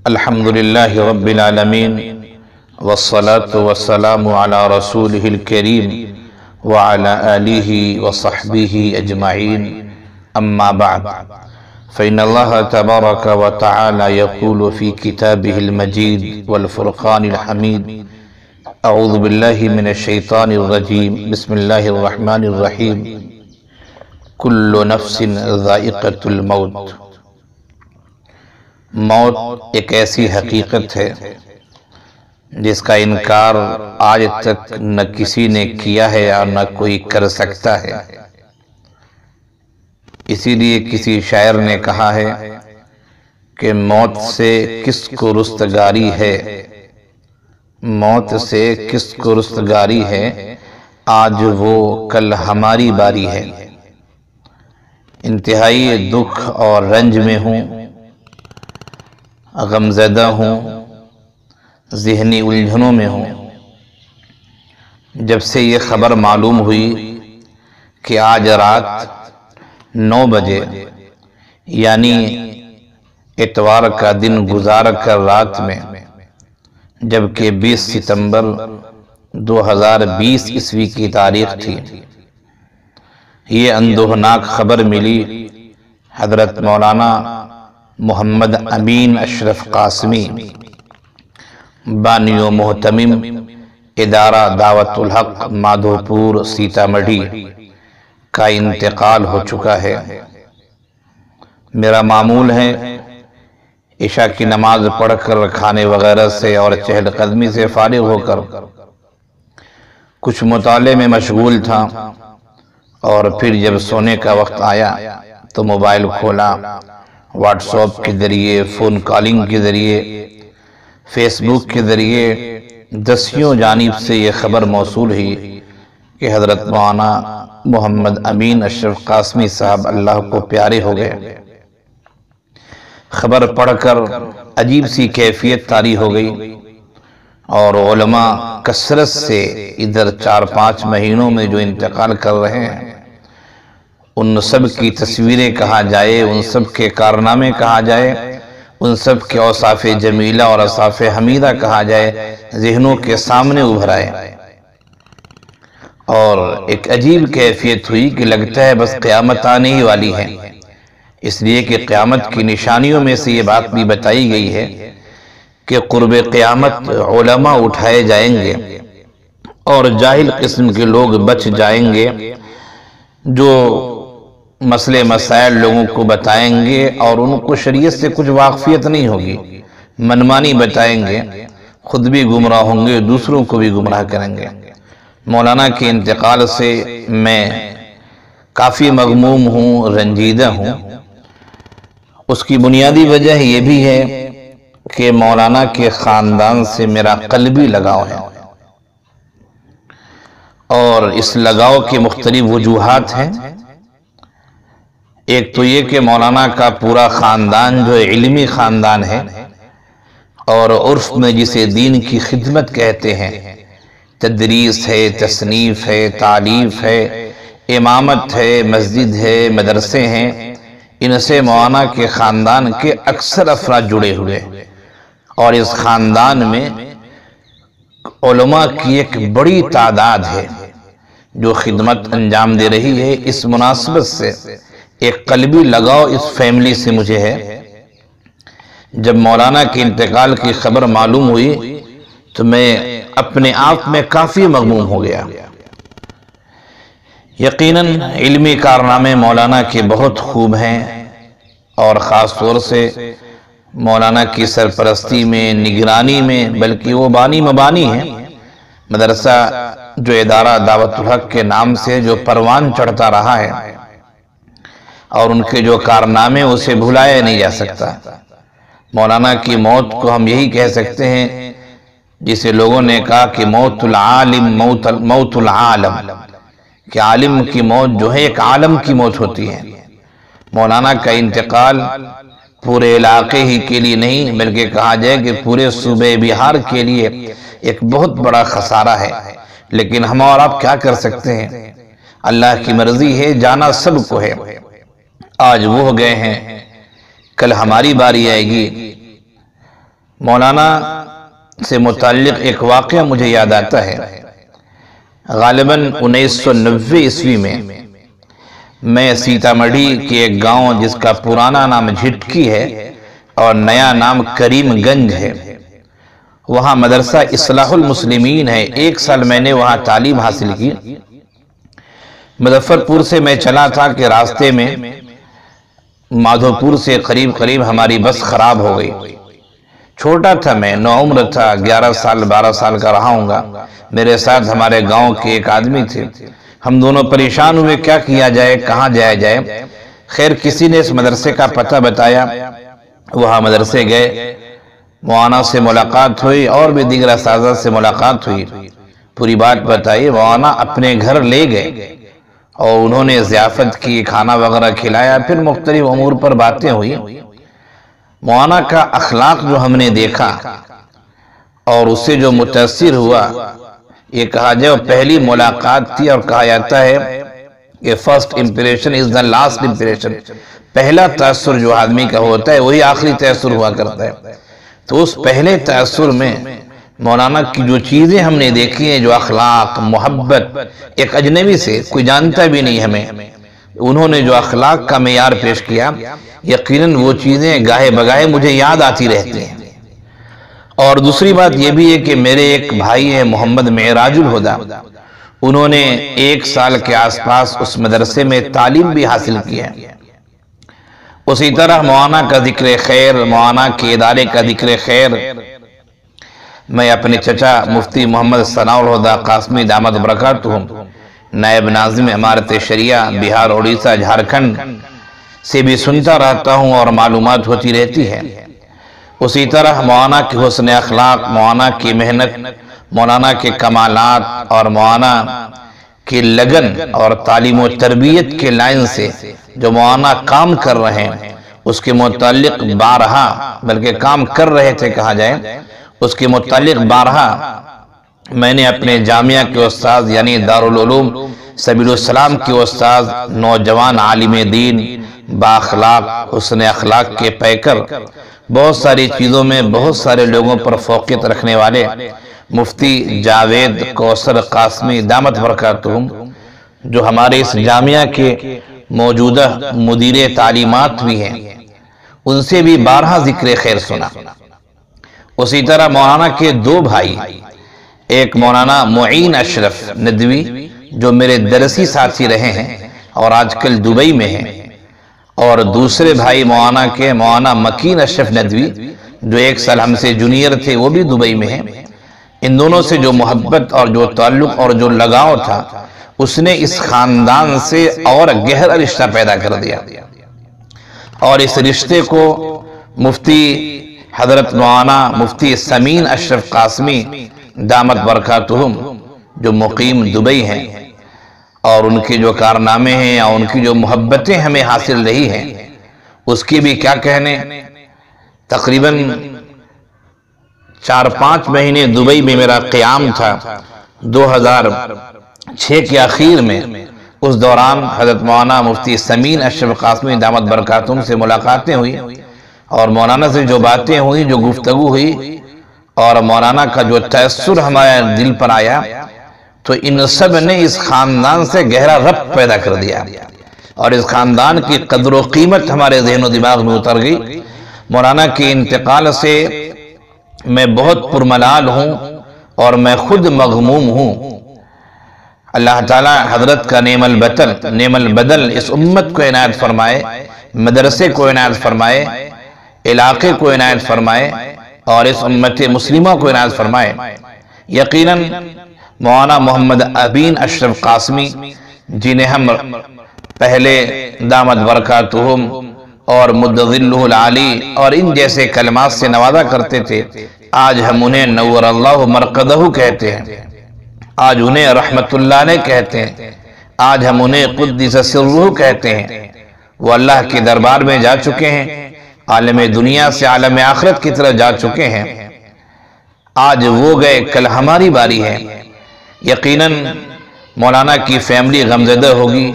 الحمد للہ رب العالمین والصلاة والسلام علی رسولہ الکریم وعلی آلہ وصحبہ اجمعین اما بعد فإن اللہ تبارک وتعالی یقول فی کتابہ المجید والفرقان الحمید اعوذ باللہ من الشیطان الرجیم بسم اللہ الرحمن الرحیم کل نفس ذائقۃ الموت۔ موت ایک ایسی حقیقت ہے جس کا انکار آج تک نہ کسی نے کیا ہے اور نہ کوئی کر سکتا ہے۔ اسی لیے کسی شاعر نے کہا ہے کہ موت سے کس کو رستگاری ہے، موت سے کس کو رستگاری ہے، آج وہ کل ہماری باری ہے۔ انتہائی دکھ اور رنج میں ہوں، غمزدہ ہوں، ذہنی الجھنوں میں ہوں۔ جب سے یہ خبر معلوم ہوئی کہ آج رات 9 بجے یعنی اتوار کا دن گزار کر رات میں، جبکہ 20 ستمبر 2020 عیسوی کی تاریخ تھی، یہ اندوہناک خبر ملی، حضرت مولانا محمد امین اشرف قاسمی بانی و محتمم ادارہ دعوت الحق مادھوپور سیتامڑھی کا انتقال ہو چکا ہے۔ میرا معمول ہے عشاء کی نماز پڑھ کر کھانے وغیرہ سے اور چہل قدمی سے فارغ ہو کر کچھ مطالعے میں مشغول تھا، اور پھر جب سونے کا وقت آیا تو موبائل کھولا، واٹس ایپ کے ذریعے، فون کالنگ کے ذریعے، فیس بک کے ذریعے دسیوں جانب سے یہ خبر موصول ہوئی کہ حضرت مولانا محمد امین اشرف قاسمی صاحب اللہ کو پیارے ہو گئے۔ خبر پڑھ کر عجیب سی کیفیت طاری ہو گئی، اور علماء کثرت سے ادھر 4-5 مہینوں میں جو انتقال کر رہے ہیں ان سب کی تصویریں کہا جائے، ان سب کے کارنامے کہا جائے، ان سب کے اوصاف جمیلہ اور اوصاف حمیدہ کہا جائے، ذہنوں کے سامنے ابھر آئے، اور ایک عجیب کیفیت ہوئی کہ لگتا ہے بس قیامت آنے ہی والی ہے۔ اس لیے کہ قیامت کی نشانیوں میں سے یہ بات بھی بتائی گئی ہے کہ قرب قیامت علماء اٹھائے جائیں گے اور جاہل قسم کے لوگ بچ جائیں گے، جو مسئلے مسائل لوگوں کو بتائیں گے اور ان کو شریعت سے کچھ واقفیت نہیں ہوگی، منمانی بتائیں گے، خود بھی گمراہ ہوں گے، دوسروں کو بھی گمراہ کریں گے۔ مولانا کے انتقال سے میں کافی مغموم ہوں، رنجیدہ ہوں۔ اس کی بنیادی وجہ یہ بھی ہے کہ مولانا کے خاندان سے میرا قلبی لگاؤ ہے، اور اس لگاؤ کے مختلف وجوہات ہیں۔ ایک تو یہ کہ مولانا کا پورا خاندان جو علمی خاندان ہے، اور عرف میں جسے دین کی خدمت کہتے ہیں، تدریس ہے، تصنیف ہے، تعلیف ہے، امامت ہے، مسجد ہے، مدرسے ہیں، ان سے مولانا کے خاندان کے اکثر افراد جڑے ہوئے، اور اس خاندان میں علماء کی ایک بڑی تعداد ہے جو خدمت انجام دے رہی ہے۔ اس مناسبت سے ایک قلبی لگاؤ اس فیملی سے مجھے ہے۔ جب مولانا کے انتقال کی خبر معلوم ہوئی تو میں اپنے آپ میں کافی مغموم ہو گیا۔ یقیناً علمی کارنامے مولانا کے بہت خوب ہیں، اور خاص طور سے مولانا کی سرپرستی میں، نگرانی میں، بلکہ وہ بانی مبانی ہیں۔ مدرسہ جو ادارہ دعوت الحق کے نام سے جو پروان چڑھتا رہا ہے، اور ان کے جو کارنامے اسے بھلایا نہیں جا سکتا۔ مولانا کی موت کو ہم یہی کہہ سکتے ہیں جسے لوگوں نے کہا کہ موت العالم موت العالم، کہ عالم کی موت جو ہے ایک عالم کی موت ہوتی ہے۔ مولانا کا انتقال پورے علاقے ہی کے لیے نہیں، بلکہ کہا جائے کہ پورے صوبہ بہار کے لیے ایک بہت بڑا خسارہ ہے، لیکن ہم اور آپ کیا کر سکتے ہیں؟ اللہ کی مرضی ہے، جانا سب کو ہے۔ آج وہ گئے ہیں، کل ہماری باری آئے گی، مولانا سے متعلق ایک واقعہ مجھے یاد آتا ہے۔ غالباً 1990 عیسوی میں سیتامڑھی کے ایک گاؤں جس کا پرانا نام جھٹکی ہے اور نیا نام کریم گنج ہے، وہاں مدرسہ اصلاح المسلمین ہے۔ 1 سال میں نے وہاں تعلیم حاصل کی۔ مظفر پور سے میں چلا تھا کہ راستے میں مادھو پور سے قریب ہماری بس خراب ہو گئی۔ چھوٹا تھا میں، نوعمر تھا، 11 سال 12 سال کا رہا ہوں گا۔ میرے ساتھ ہمارے گاؤں کے ایک آدمی تھے۔ ہم دونوں پریشان ہوئے، کیا کیا جائے، کہاں جایا جائے۔ خیر کسی نے اس مدرسے کا پتہ بتایا، وہاں مدرسے گئے، مولانا سے ملاقات ہوئی اور بھی دیگر اساتذہ سے ملاقات ہوئی، پوری بات بتائی۔ مولانا اپنے گھر لے گئے اور انہوں نے ضیافت کی، کھانا وغیرہ کھلایا، پھر مختلف امور پر باتیں ہوئی۔ مولانا کا اخلاق جو ہم نے دیکھا اور اس سے جو متاثر ہوا، یہ کہا جائے وہ پہلی ملاقات تھی، اور کہا جاتا ہے کہ first impression is the last impression, پہلا تاثر جو آدمی کا ہوتا ہے وہی آخری تاثر ہوا کرتا ہے۔ تو اس پہلے تاثر میں مولانا کی جو چیزیں ہم نے دیکھی ہیں، جو اخلاق، محبت، ایک اجنبی سے کوئی جانتا بھی نہیں ہمیں، انہوں نے جو اخلاق کا معیار پیش کیا، یقیناً وہ چیزیں گاہے بگاہے مجھے یاد آتی رہتی ہیں۔ اور دوسری بات یہ بھی ہے کہ میرے ایک بھائی ہیں محمد معراج الہدی، انہوں نے 1 سال کے آس پاس اس مدرسے میں تعلیم بھی حاصل کی ہے۔ اسی طرح مولانا کا ذکر خیر، مولانا کے ادارے کا ذکر خیر میں اپنے چچا مفتی محمد ثناء الہدی قاسمی دامت برکاتہم، نائب ناظم امارت شریعہ بہار، اڑیسہ، جھارکھنڈ سے بھی سنتا رہتا ہوں اور معلومات ہوتی رہتی ہے۔ اسی طرح مولانا کے حسن اخلاق، مولانا کی محنت، مولانا کے کمالات اور مولانا کی لگن اور تعلیم و تربیت کے لائن سے جو مولانا کام کر رہے ہیں، اس کے متعلق بارہا، بلکہ کام کر رہے تھے کہا جائے، اس کے متعلق بارہا میں نے اپنے جامعہ کے استاذ یعنی دارالعلوم سبیل السلام کے استاذ، نوجوان عالم دین، بااخلاق، حسن اخلاق کے پیکر، بہت ساری چیزوں میں بہت سارے لوگوں پر فوقیت رکھنے والے مفتی جاوید کوثر قاسمی دامت برکاتہم، جو ہمارے اس جامعہ کے موجودہ مدیر تعلیمات بھی ہیں، ان سے بھی بارہا ذکر خیر سنا۔ اسی طرح مولانا کے 2 بھائی، ایک مولانا معین اشرف ندوی جو میرے درسی ساتھی رہے ہیں اور آج کل دبئی میں ہیں، اور دوسرے بھائی مولانا کے مولانا مکین اشرف ندوی جو 1 سال ہم سے جونیئر تھے، وہ بھی دبئی میں ہیں۔ ان دونوں سے جو محبت اور جو تعلق اور جو لگاؤ تھا، اس نے اس خاندان سے اور گہرا رشتہ پیدا کر دیا، اور اس رشتے کو مفتی حضرت مولانا مفتی سمین اشرف قاسمی دامت برکاتہم جو مقیم دبئی ہیں، اور ان کے جو کارنامے ہیں اور ان کی جو محبتیں ہمیں حاصل رہی ہیں، اس کی بھی کیا کہنے۔ تقریباً 4-5 مہینے دبئی میں میرا قیام تھا۔ 2006 کے اخیر میں اس دوران حضرت مولانا مفتی سمین اشرف قاسمی دامت برکاتہم سے ملاقاتیں ہوئی، اور مولانا سے جو باتیں ہوئی، جو گفتگو ہوئی، اور مولانا کا جو تأثر ہمارے دل پر آیا، تو ان سب نے اس خاندان سے گہرا ربط پیدا کر دیا، اور اس خاندان کی قدر و قیمت ہمارے ذہن و دماغ میں اتر گئی۔ مولانا کے انتقال سے میں بہت پرملال ہوں اور میں خود مغموم ہوں۔ اللہ تعالی حضرت کا نعم البدل اس امت کو عنایت فرمائے، مدرسے کو عنایت فرمائے، علاقے کو عنایت فرمائے، اور اس امت مسلمہ کو عنایت فرمائے۔ یقیناً مولانا محمد امین اشرف قاسمی جنہیں ہم پہلے دامت برکاتہم اور مد ظلہ العالی اور ان جیسے کلمات سے نوازا کرتے تھے، آج ہم انہیں نور اللہ مرقدہ کہتے ہیں، آج انہیں رحمت اللہ علیہ کہتے ہیں، آج ہم انہیں قدس سرہ کہتے ہیں۔ وہ اللہ کے دربار میں جا چکے ہیں، عالم دنیا سے عالم آخرت کی طرف جا چکے ہیں۔ آج وہ گئے، کل ہماری باری ہے۔ یقیناً مولانا کی فیملی غمزدہ ہوگی،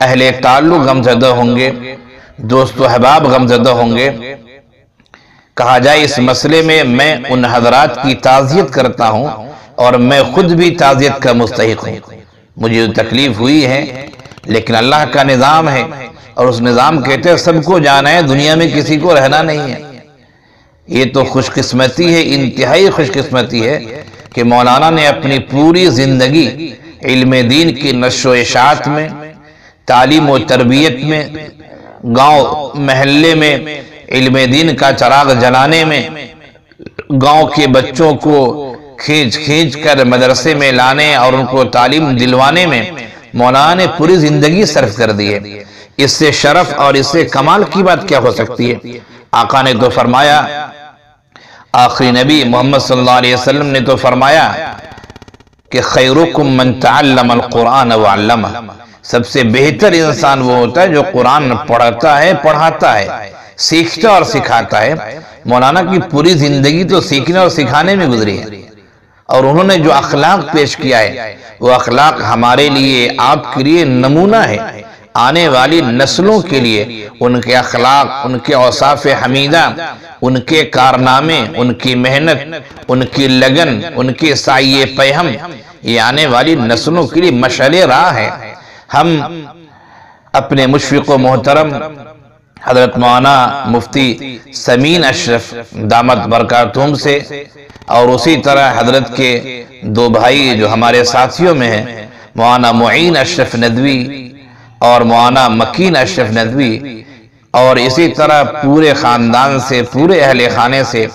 اہل تعلق غمزدہ ہوں گے، دوست و احباب غمزدہ ہوں گے۔ کہا جائے اس مسئلے میں ان حضرات کی تعزیت کرتا ہوں اور میں خود بھی تعزیت کا مستحق ہوں۔ مجھے تکلیف ہوئی ہے لیکن اللہ کا نظام ہے، اور اس نظام کہتے ہیں سب کو جانا ہے، دنیا میں کسی کو رہنا نہیں ہے۔ یہ تو خوش قسمتی ہے، انتہائی خوش قسمتی ہے کہ مولانا نے اپنی پوری زندگی علم دین کی نشر و اشاعت میں، تعلیم و تربیت میں، گاؤں محلے میں علم دین کا چراغ جلانے میں، گاؤں کے بچوں کو کھینچ کھینچ کر مدرسے میں لانے اور ان کو تعلیم دلوانے میں مولانا نے پوری زندگی صرف کر دی ہے۔ اس سے شرف اور اس سے کمال کی بات کیا ہو سکتی ہے؟ آقا نے تو فرمایا، آخری نبی محمد صلی اللہ علیہ وسلم نے تو فرمایا کہ خیرکم من تعلم القرآن وعلمہ، سب سے بہتر انسان وہ ہوتا ہے جو قرآن پڑھتا ہے، پڑھاتا ہے، سیکھتا اور سکھاتا ہے۔ مولانا کی پوری زندگی تو سیکھنے اور سکھانے میں گزری ہے، اور انہوں نے جو اخلاق پیش کیا ہے وہ اخلاق ہمارے لیے، آپ کے لیے نمونہ ہے، آنے والی نسلوں کے لیے ان کے اخلاق، ان کے اوصاف حمیدہ، ان کے کارنامے، ان کی محنت، ان کی لگن، ان کے سعی پیہم، یہ آنے والی نسلوں کے لیے مشعل راہ ہے۔ ہم اپنے مشفق و محترم حضرت مولانا مفتی سمین اشرف دامت برکاتہم سے، اور اسی طرح حضرت کے دو بھائی جو ہمارے ساتھیوں میں ہیں، مولانا معین اشرف ندوی اور مولانا مکین اشرف ندوی، اور اسی طرح پورے خاندان سے، پورے اہل خانے سے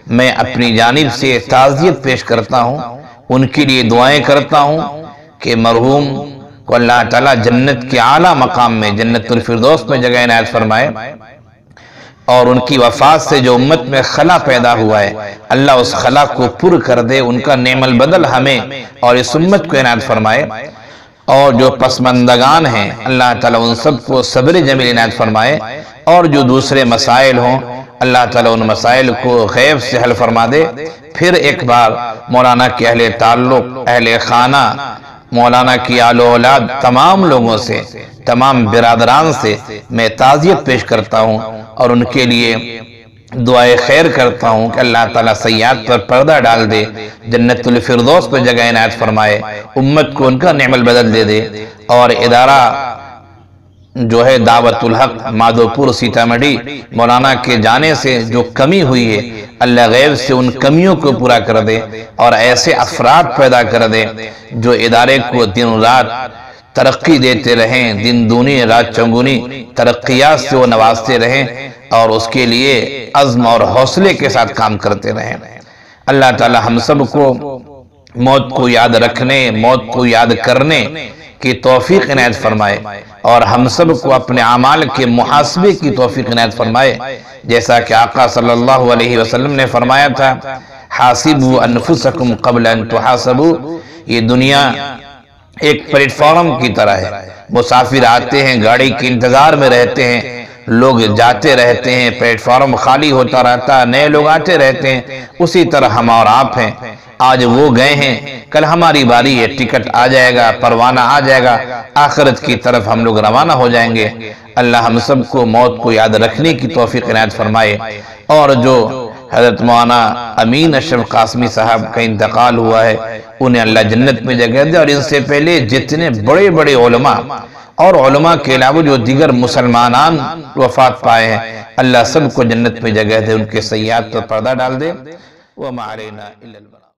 میں اپنی جانب سے تعزیت پیش کرتا ہوں، ان کے لیے دعائیں کرتا ہوں کہ مرحوم کو اللہ تعالیٰ جنت کے اعلیٰ مقام میں، جنت الفردوس میں جگہ عنایت فرمائے، اور ان کی وفات سے جو امت میں خلا پیدا ہوا ہے اللہ اس خلا کو پر کر دے، ان کا نعم البدل ہمیں اور اس امت کو عنایت فرمائے، اور جو پسماندگان ہیں اللہ تعالیٰ ان سب کو صبر جمیل عنایت فرمائے، اور جو دوسرے مسائل ہوں اللہ تعالیٰ ان مسائل کو غیب سے حل فرما دے۔ پھر ایک بار مولانا کے اہل تعلق، اہل خانہ، مولانا کی آل و اولاد، تمام لوگوں سے، تمام برادران سے میں تعزیت پیش کرتا ہوں اور ان کے لیے دعائے خیر کرتا ہوں کہ اللہ تعالیٰ سیئات پر پردہ ڈال دے، جنت الفردوس پر جگہ عنایت فرمائے، امت کو ان کا نعم البدل دے دے، اور ادارہ جو ہے دعوت الحق مادھوپور سیتامڑھی، مولانا کے جانے سے جو کمی ہوئی ہے اللہ غیب سے ان کمیوں کو پورا کر دے، اور ایسے افراد پیدا کر دے جو ادارے کو دن رات ترقی دیتے رہیں، دن دونی رات چنگونی ترقیات سے وہ نوازتے رہیں، اور اس کے لیے عزم اور حوصلے کے ساتھ کام کرتے رہیں۔ اللہ تعالی ہم سب کو موت کو یاد رکھنے، موت کو یاد کرنے کی توفیق عنایت فرمائے، اور ہم سب کو اپنے اعمال کے محاسبے کی توفیق عنایت فرمائے، جیسا کہ آقا صلی اللہ علیہ وسلم نے فرمایا تھا، حاسبوا انفسکم قبل ان تحاسبوا۔ یہ دنیا ایک پلیٹ فارم کی طرح ہے، مسافر آتے ہیں، گاڑی کے انتظار میں رہتے ہیں، لوگ جاتے رہتے ہیں، پلیٹ فارم خالی ہوتا رہتا، نئے لوگ آتے رہتے ہیں، اسی طرح ہم اور آپ ہیں۔ آج وہ گئے ہیں، کل ہماری باری ہے، ٹکٹ آ جائے گا، پروانہ آ جائے گا، آخرت کی طرف ہم لوگ روانہ ہو جائیں گے۔ اللہ ہم سب کو موت کو یاد رکھنے کی توفیق عنایت فرمائے، اور جو حضرت مولانا امین اشرف قاسمی صاحب کا انتقال ہوا ہے انہیں اللہ جنت میں جگہ دے، اور ان سے پہلے جتنے بڑے بڑے علماء اور علماء کے علاوہ جو دیگر مسلمانان وفات پائے ہیں اللہ سب کو جنت میں جگہ دے، ان کے سیئات پر پردہ ڈال دے۔ وَمَا عَلَيْنَا إِلَّا الْبَلَاغُ۔